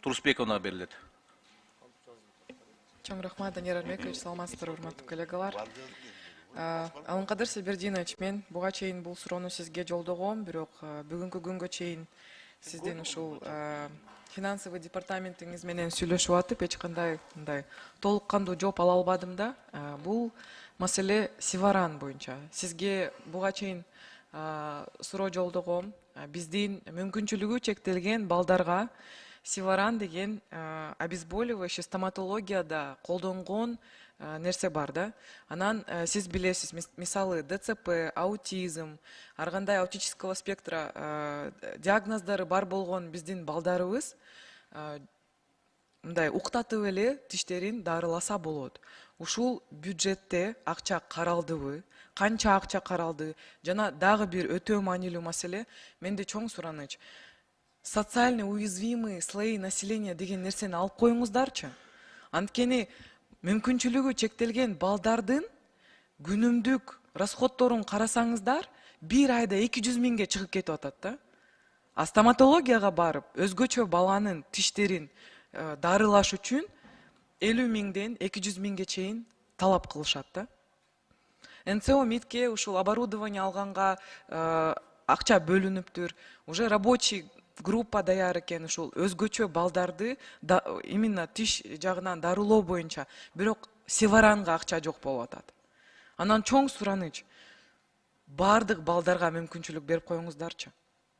Турусбековна берилет. Чоң рахмат, Данияр Армекович, саламатсыздар, урматтуу коллегалар. Алынкадыр Сабирдинович, мен буга чейин бул суроону сизге жолдогом, бирок бүгүнкү күнгө чейин сиздин ушул финансовый департаментиңиз менен сүйлөшүп атып, эч кандай мындай толук кандуу жооп ала албадым да. Бул маселе Севаран боюнча. Сизге буга чейин суроо жолдогом. Биздин мүмкүнчүлүгү чектелген балдарга Севаран деген обезболивающий стоматологияда колдонгон нерсе бар да. Анан сиз билесиз, мисалы ДЦП, аутизм, ар кандай аутического спектра диагноздору бар болгон биздин балдарыбыз мындай уктатып эле тиштерин дарыласа болот. Ушул бюджетте акча каралдыбы, канча акча каралды, жана дагы бир өтө маанилүү маселе, менде чоң сураныч. Социально уязвимые слои населения деген нерсени алып коюңуздарчы. Анткени мүмкүнчүлүгү чектелген балдардын күнүмдүк расходторун карасаңыздар, бир айда 200 миңге чыгып кетип атат да. А стоматологияга барып, өзгөчө баланын тиштерин дарылаш үчүн 50 миңден 200 миңге чейин талап кылышат да. НЦО МИДке ушул оборудование алганга акча бөлүнүптүр. Уже рабочий группа даяр экен ушул өзгөчө балдарды именно тиш жагынан дарылоо боюнча. Бирок Севаранга акча жок болуп атат. Анан чоң сураныч, бардык балдарга мүмкүнчүлүк берип коюңуздарчы.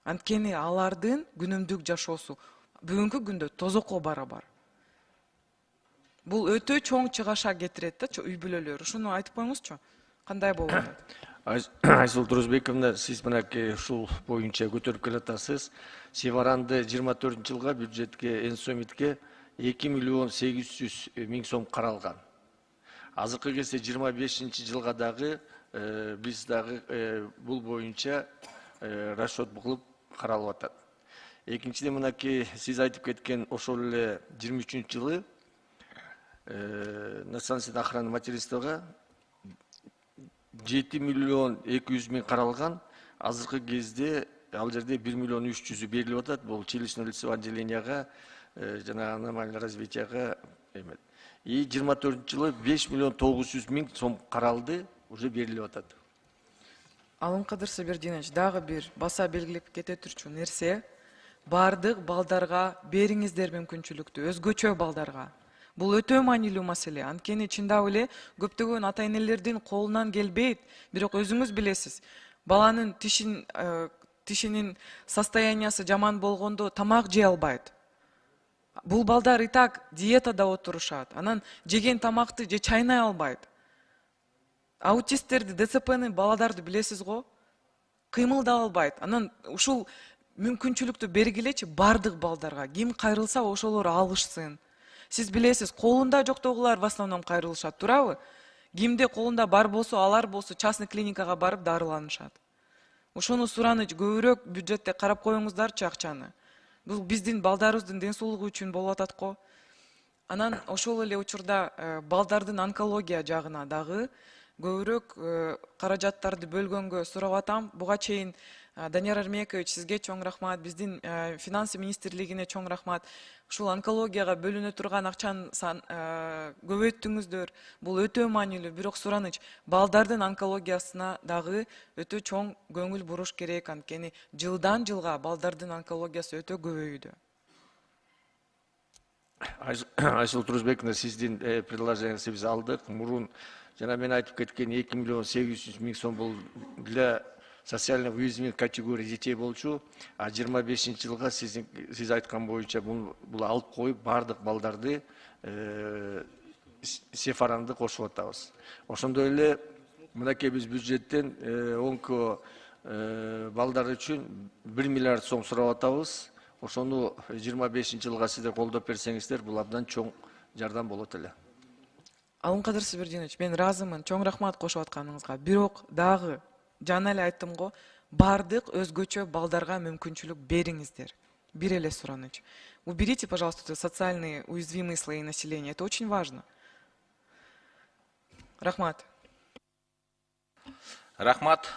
Анткени алардын күнүмдүк жашоосу бүгүнкү күндө тозокко барабар. Бул өтө чоң чыгаша кетирет да, үй бүлөлөр. Ушуну айтып коюңузчу. Кандай болуп атат? Айсул Турусбековна, сиз мынакей ушул боюнча көтөрүп келатасыз. Севаранды 24-жылга бюджетке НСОМИДке 2 миллион 800 миң сом каралган. Азыркы кезде 25-жылга дагы биз дагы бул боюнча расчет кылып каралып атат. Экинчиден мынакей сиз айтып кеткен ошол эле 23-жылы национальный охрана материнствога 7 миллион 200 миң каралган. Азыркы кезде ал жерде 1 миллион 300 берилип атат. Бул челюстное лицевое отделенияга жана аномальное развитияга эмет. И 24-жылы 5 миллион 900 миң сом каралды, уже берилип атат. Алынкадыр Сабирдинович, дагы бир баса белгилеп кете турчу нерсе, бардык балдарга бериңиздер мүмкүнчүлүктү, өзгөчө балдарга. Бул өтө маанилүү маселе. Анткени чындап эле көптөгөн ата энелердин колунан келбейт, бирок өзүңүз билесиз. Баланын тишинин состояниясы жаман болгондо тамак жей албайт. Бул балдар и так диетада отурушат. Анан жеген тамакты же чайнай албайт. Аутисттерди, ДЦПны, баладарды билесиз го? Кыймылдай албайт. Анан ушул мүмкүнчүлүктү бергилечи бардык балдарга. Ким кайрылса ошолор алышсын. Сиз билесиз, колунда жоктогулар в основном кайрылышат, туурабы? Кимде колунда бар болсо, алар болсо частный клиникага барып дарыланышат. Ошону сураныч көбүрөөк бюджетте карап коюңуздарчы акчаны. Бул биздин балдарыбыздын ден соолугу үчүн болуп атат го. Анан ошол эле учурда балдардын онкология жагына дагы көбүрөөк каражаттарды бөлгөнгө сурап атам. Буга чейин Данияр Армекович, сизге чоң рахмат, биздин финансы министрлигине чоң рахмат. Ушул онкологияга бөлүнө турган акчаны көбөйттүңүздөр. Бул өтө маанилүү, бирок сураныч, балдардын онкологиясына дагы өтө чоң көңүл буруш керек, анткени жылдан жылга балдардын онкологиясы өтө көбөйүүдө. Айсул Турусбековна, сиздин предложениеңизди биз алдык. Мурун жана мен айтып кеткен 2 миллион 800 миң сом бул для социально уязвимых категорий детей болчу, а 25-жылга сиз айткан боюнча бул алып коюп бардык балдарды Севаранды кошуп атабыз. Ошондой эле мынакей биз бюджеттен онко балдар үчүн 1 миллиард сом сурап атабыз. Ошону 25-жылга сиздер колдоп берсеңиздер, бул абдан чоң жардам болот эле. Алынкадыр Сабирдинович, мен ыраазымын, чоң рахмат кошуп атканыңызга. Бирок дагы жана эле айттым го, бардык өзгөчө балдарга мүмкүнчүлүк бериңиздер. Бир эле сураныч. Уберите, пожалуйста, социальные уязвимые слои населения. Это очень важно. Рахмат. Рахмат.